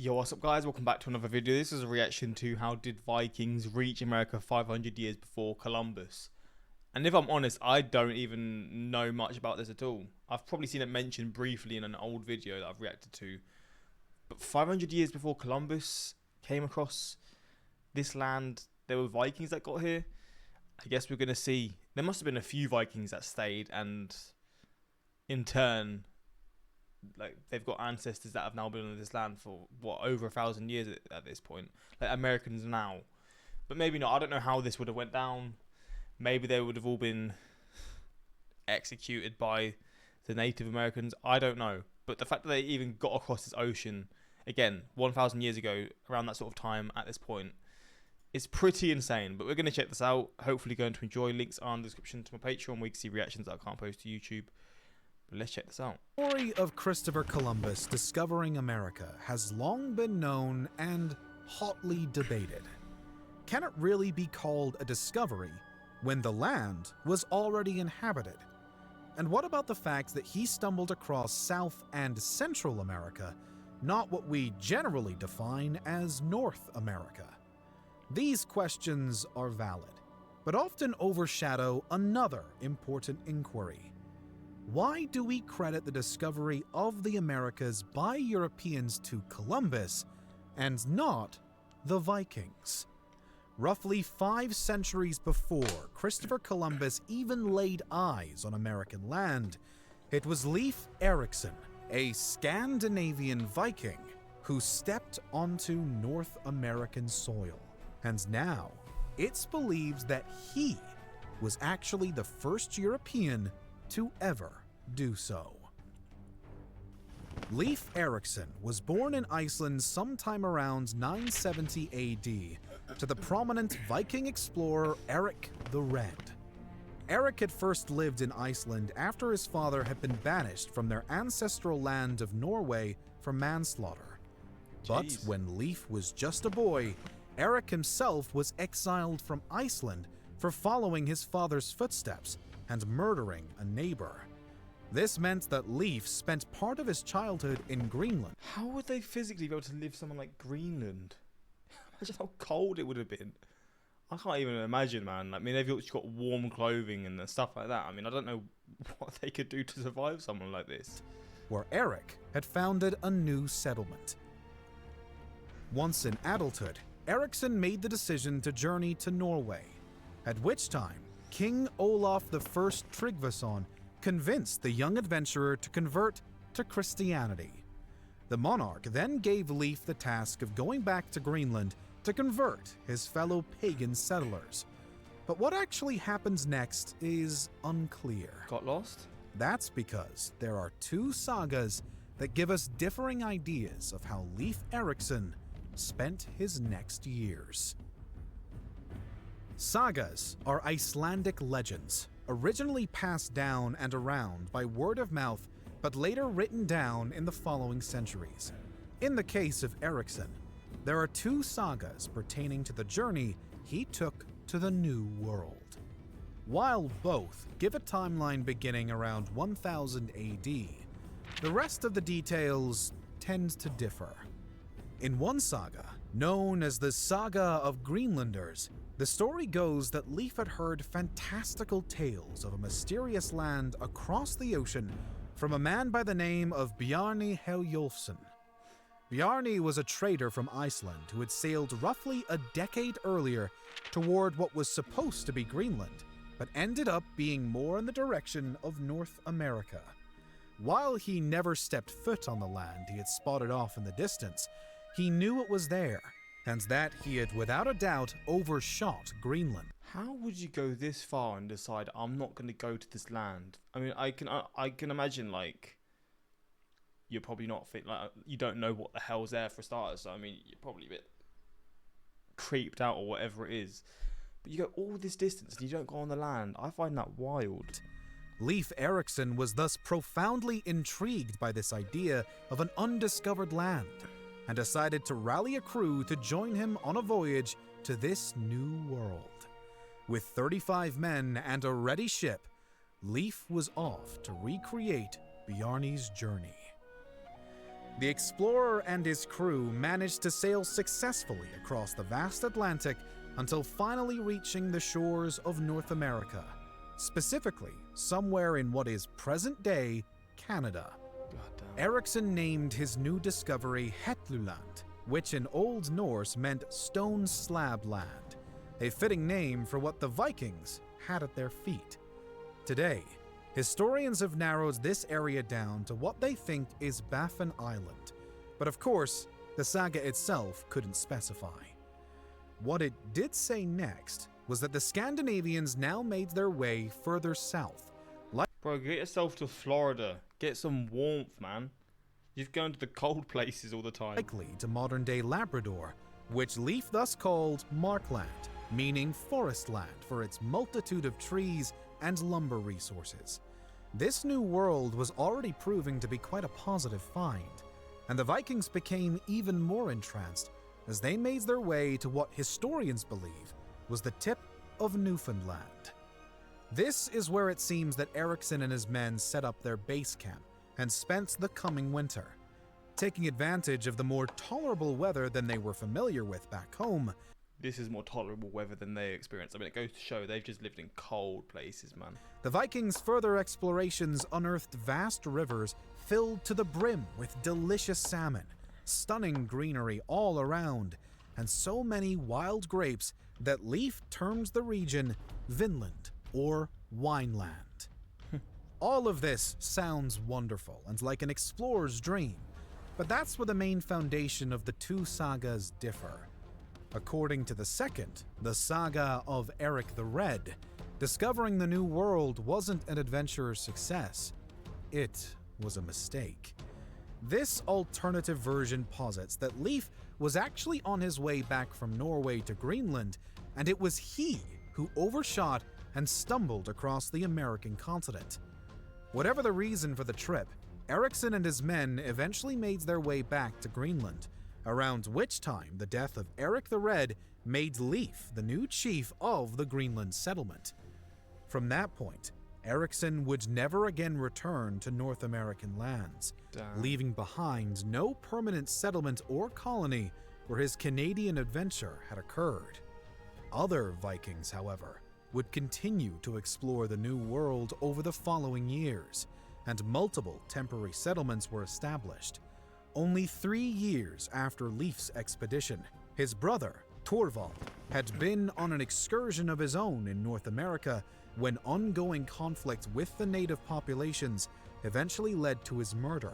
Yo, what's up guys? Welcome back to another video. This is a reaction to how did Vikings reach America 500 years before Columbus. And if I'm honest, I don't even know much about this at all. I've probably seen it mentioned briefly in an old video that I've reacted to. But 500 years before Columbus came across this land, there were Vikings that got here. I guess we're going to see. There must have been a few Vikings that stayed, and in turn, like, they've got ancestors that have now been on this land for what, over 1,000 years at this point, like Americans now. But maybe not. I don't know how this would have went down. Maybe they would have all been executed by the Native Americans. I don't know. But the fact that they even got across this ocean again 1,000 years ago, around that sort of time at this point, is pretty insane. But we're going to check this out. Hopefully going to enjoy. Links are in the description to my Patreon, where you can see reactions that I can't post to YouTube. But let's check this out. The story of Christopher Columbus discovering America has long been known and hotly debated. Can it really be called a discovery when the land was already inhabited? And what about the fact that he stumbled across South and Central America, not what we generally define as North America? These questions are valid, but often overshadow another important inquiry. Why do we credit the discovery of the Americas by Europeans to Columbus and not the Vikings? Roughly 5 centuries before Christopher Columbus even laid eyes on American land, it was Leif Erikson, a Scandinavian Viking, who stepped onto North American soil. And now, it's believed that he was actually the first European to ever do so. Leif Erikson was born in Iceland sometime around 970 AD to the prominent Viking explorer Eric the Red. Eric had first lived in Iceland after his father had been banished from their ancestral land of Norway for manslaughter. But when Leif was just a boy, Eric himself was exiled from Iceland for following his father's footsteps and murdering a neighbor. This meant that Leif spent part of his childhood in Greenland. How would they physically be able to live somewhere like Greenland? Imagine how cold it would have been. I can't even imagine, man. I mean, they've just got warm clothing and stuff like that. I mean, I don't know what they could do to survive someone like this. Where Eric had founded a new settlement. Once in adulthood, Erikson made the decision to journey to Norway, at which time King Olaf I Tryggvason convinced the young adventurer to convert to Christianity. The monarch then gave Leif the task of going back to Greenland to convert his fellow pagan settlers. But what actually happens next is unclear. Got lost? That's because there are 2 sagas that give us differing ideas of how Leif Erikson spent his next years. Sagas are Icelandic legends, originally passed down and around by word of mouth, but later written down in the following centuries. In the case of Erikson, there are 2 sagas pertaining to the journey he took to the New World. While both give a timeline beginning around 1000 AD, the rest of the details tend to differ. In one saga, known as the Saga of Greenlanders, the story goes that Leif had heard fantastical tales of a mysterious land across the ocean from a man by the name of Bjarni Herjolfsson. Bjarni was a trader from Iceland who had sailed roughly a decade earlier toward what was supposed to be Greenland, but ended up being more in the direction of North America. While he never stepped foot on the land he had spotted off in the distance, he knew it was there, and that he had without a doubt overshot Greenland. How would you go this far and decide, I'm not going to go to this land? I mean, I can imagine, like, you're probably not fit, like, you don't know what the hell's there for starters, so I mean, you're probably a bit creeped out or whatever it is. But you go all this distance and you don't go on the land. I find that wild. Leif Erikson was thus profoundly intrigued by this idea of an undiscovered land, and decided to rally a crew to join him on a voyage to this new world. With 35 men and a ready ship, Leif was off to recreate Bjarni's journey. The explorer and his crew managed to sail successfully across the vast Atlantic until finally reaching the shores of North America, specifically somewhere in what is present-day Canada. Ericsson named his new discovery Hetluland, which in Old Norse meant stone slab land, a fitting name for what the Vikings had at their feet. Today, historians have narrowed this area down to what they think is Baffin Island, but of course, the saga itself couldn't specify. What it did say next was that the Scandinavians now made their way further south. Bro, get yourself to Florida. Get some warmth, man. You're going to the cold places all the time. Likely to modern-day Labrador, which Leif thus called Markland, meaning forest land for its multitude of trees and lumber resources. This new world was already proving to be quite a positive find, and the Vikings became even more entranced as they made their way to what historians believe was the tip of Newfoundland. This is where it seems that Ericsson and his men set up their base camp and spent the coming winter. Taking advantage of the more tolerable weather than they were familiar with back home. This is more tolerable weather than they experienced. I mean, it goes to show they've just lived in cold places, man. The Vikings' further explorations unearthed vast rivers filled to the brim with delicious salmon, stunning greenery all around, and so many wild grapes that Leif terms the region Vinland, or Wineland. All of this sounds wonderful and like an explorer's dream, but that's where the main foundation of the two sagas differ. According to the second, the saga of Eric the Red, discovering the New World wasn't an adventurer's success. It was a mistake. This alternative version posits that Leif was actually on his way back from Norway to Greenland, and it was he who overshot and stumbled across the American continent. Whatever the reason for the trip, Ericsson and his men eventually made their way back to Greenland, around which time the death of Eric the Red made Leif the new chief of the Greenland settlement. From that point, Ericsson would never again return to North American lands, leaving behind no permanent settlement or colony where his Canadian adventure had occurred. Other Vikings, however, would continue to explore the New World over the following years, and multiple temporary settlements were established. Only 3 years after Leif's expedition, his brother, Torvald, had been on an excursion of his own in North America when ongoing conflict with the native populations eventually led to his murder,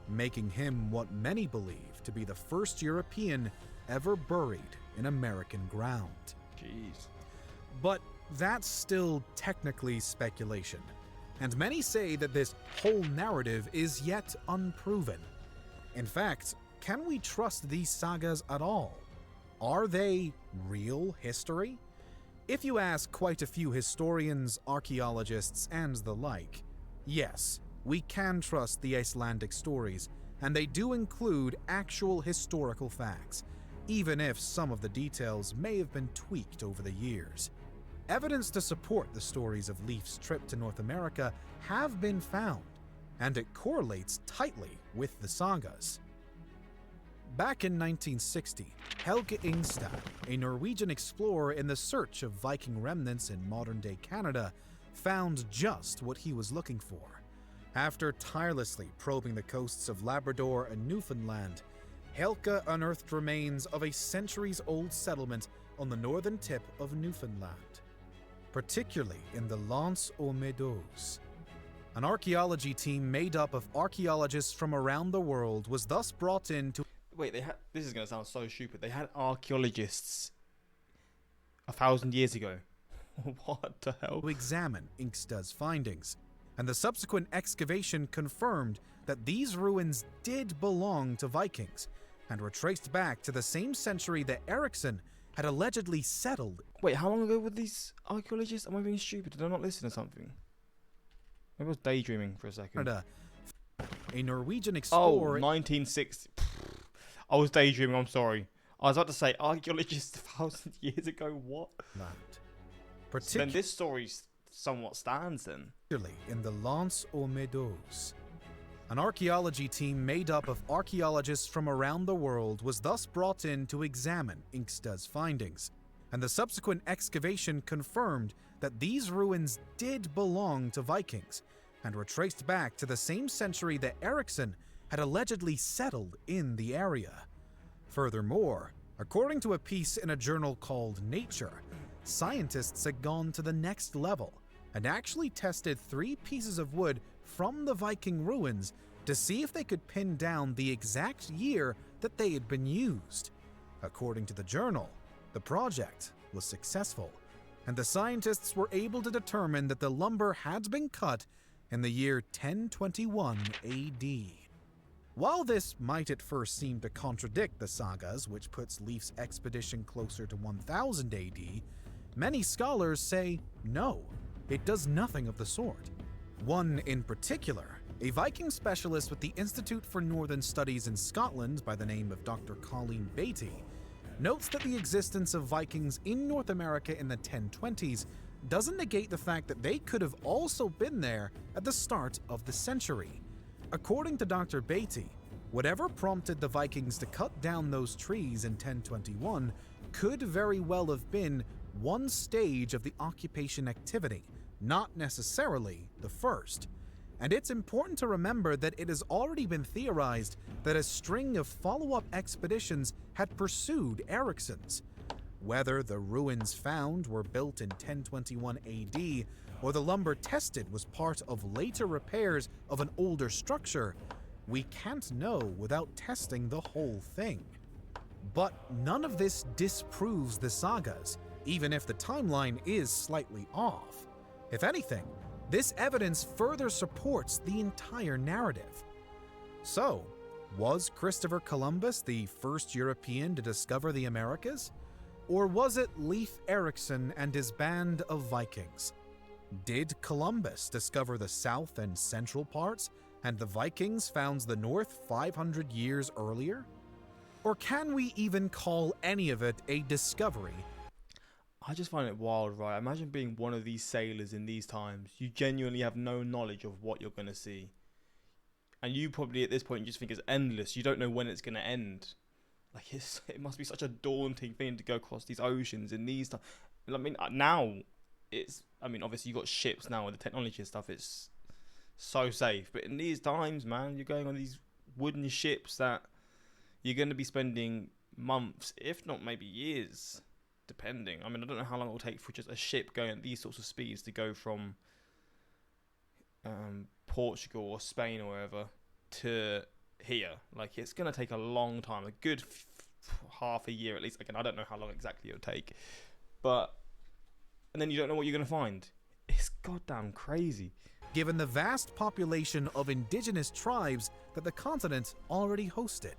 making him what many believe to be the first European ever buried in American ground. Jeez. But that's still technically speculation, and many say that this whole narrative is yet unproven. In fact, can we trust these sagas at all? Are they real history? If you ask quite a few historians, archaeologists, and the like, yes, we can trust the Icelandic stories, and they do include actual historical facts, even if some of the details may have been tweaked over the years. Evidence to support the stories of Leif's trip to North America have been found, and it correlates tightly with the sagas. Back in 1960, Helge Ingstad, a Norwegian explorer in the search of Viking remnants in modern-day Canada, found just what he was looking for. After tirelessly probing the coasts of Labrador and Newfoundland, Helge unearthed remains of a centuries-old settlement on the northern tip of Newfoundland, particularly in the L'Anse aux Meadows. An archaeology team made up of archaeologists from around the world was thus brought in to... Wait, this is going to sound so stupid. They had archaeologists 1,000 years ago. What the hell? To examine Ingstad's findings, and the subsequent excavation confirmed that these ruins did belong to Vikings and were traced back to the same century that Ericsson had allegedly settled. Wait, how long ago were these archaeologists? Am I being stupid? Did I not listen to something? Maybe I was daydreaming for a second. A Norwegian explorer... 1960. I was daydreaming, I'm sorry. I was about to say, archaeologists 1,000 years ago, what? Then this story somewhat stands then. In the L'Anse aux Meadows. An archaeology team made up of archaeologists from around the world was thus brought in to examine Inksted's findings, and the subsequent excavation confirmed that these ruins did belong to Vikings and were traced back to the same century that Ericsson had allegedly settled in the area. Furthermore, according to a piece in a journal called Nature, scientists had gone to the next level and actually tested 3 pieces of wood from the Viking ruins to see if they could pin down the exact year that they had been used. According to the journal, the project was successful, and the scientists were able to determine that the lumber had been cut in the year 1021 AD. While this might at first seem to contradict the sagas, which puts Leif's expedition closer to 1000 AD, many scholars say no, it does nothing of the sort. One in particular, a Viking specialist with the Institute for Northern Studies in Scotland by the name of Dr. Colleen Beattie, notes that the existence of Vikings in North America in the 1020s doesn't negate the fact that they could have also been there at the start of the century. According to Dr. Beattie, whatever prompted the Vikings to cut down those trees in 1021 could very well have been one stage of the occupation activity, not necessarily the first. And it's important to remember that it has already been theorized that a string of follow-up expeditions had pursued Ericsson's. Whether the ruins found were built in 1021 AD or the lumber tested was part of later repairs of an older structure, we can't know without testing the whole thing. But none of this disproves the sagas, even if the timeline is slightly off. If anything, this evidence further supports the entire narrative. So, was Christopher Columbus the first European to discover the Americas? Or was it Leif Erikson and his band of Vikings? Did Columbus discover the south and central parts, and the Vikings found the north 500 years earlier? Or can we even call any of it a discovery? I just find it wild, right? Imagine being one of these sailors in these times. You genuinely have no knowledge of what you're going to see. And you probably at this point just think it's endless. You don't know when it's going to end. Like, it must be such a daunting thing to go across these oceans in these times. I mean, now, obviously you've got ships now with the technology and stuff. It's so safe. But in these times, man, you're going on these wooden ships that you're going to be spending months, if not maybe years, depending. I mean, I don't know how long it will take for just a ship going at these sorts of speeds to go from Portugal or Spain or wherever to here. Like, it's going to take a long time, a good half a year at least. Again, I don't know how long exactly it'll take, and then you don't know what you're going to find. It's goddamn crazy. Given the vast population of indigenous tribes that the continent already hosted.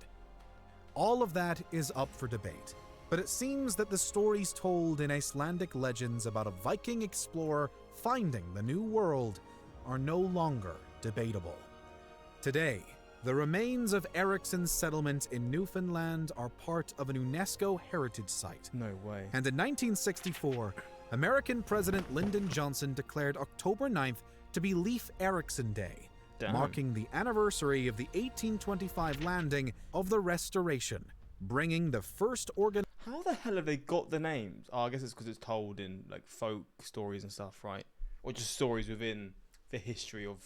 All of that is up for debate, but it seems that the stories told in Icelandic legends about a Viking explorer finding the New World are no longer debatable. Today, the remains of Ericsson's settlement in Newfoundland are part of an UNESCO heritage site. No way. And in 1964, American President Lyndon Johnson declared October 9th to be Leif Erikson Day, marking the anniversary of the 1825 landing of the Restoration, bringing the first How the hell have they got the names? Oh, I guess it's because it's told in like folk stories and stuff, right? Or just stories within the history of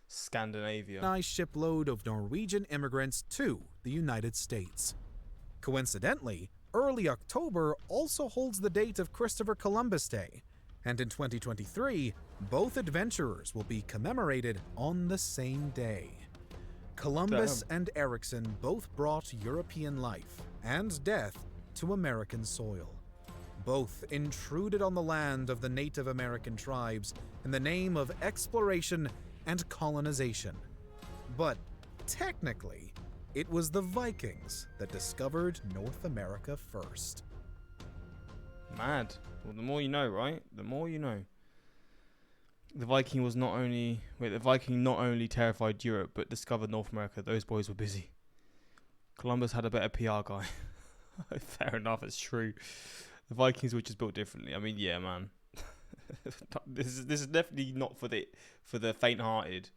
Scandinavia. Nice shipload of Norwegian immigrants to the United States. Coincidentally, early October also holds the date of Christopher Columbus Day, and in 2023, both adventurers will be commemorated on the same day. Columbus and Ericsson both brought European life and death to American soil. Both intruded on the land of the Native American tribes in the name of exploration and colonization. But technically, it was the Vikings that discovered North America first. Mad. Well, the more you know, right? The more you know. The Viking not only terrified Europe, but discovered North America. Those boys were busy. Columbus had a better PR guy. Fair enough, it's true. The Vikings were just built differently. I mean, yeah, man. This is definitely not for the faint-hearted.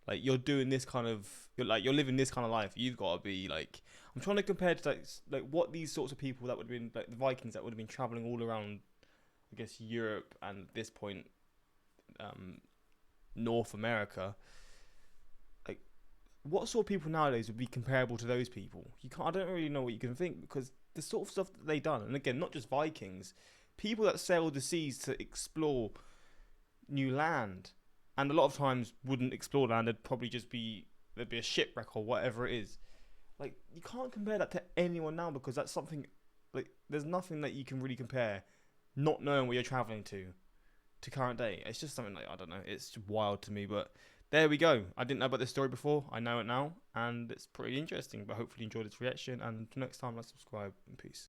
Like you're doing this kind of, you're living this kind of life. You've got to be like, I'm trying to compare to like what these sorts of people that would have been like the Vikings that would have been traveling all around, I guess Europe and at this point, North America. Like, what sort of people nowadays would be comparable to those people? You can't. I don't really know what you can think because the sort of stuff that they done, and again, not just Vikings, people that sailed the seas to explore new land, and a lot of times wouldn't explore land. There'd be a shipwreck or whatever it is. Like you can't compare that to anyone now because that's something like there's nothing that you can really compare, not knowing where you're traveling to current day. It's just something like I don't know. It's wild to me, but there we go. I didn't know about this story before. I know it now, and it's pretty interesting. But hopefully you enjoyed this reaction. And until next time, let's subscribe and peace.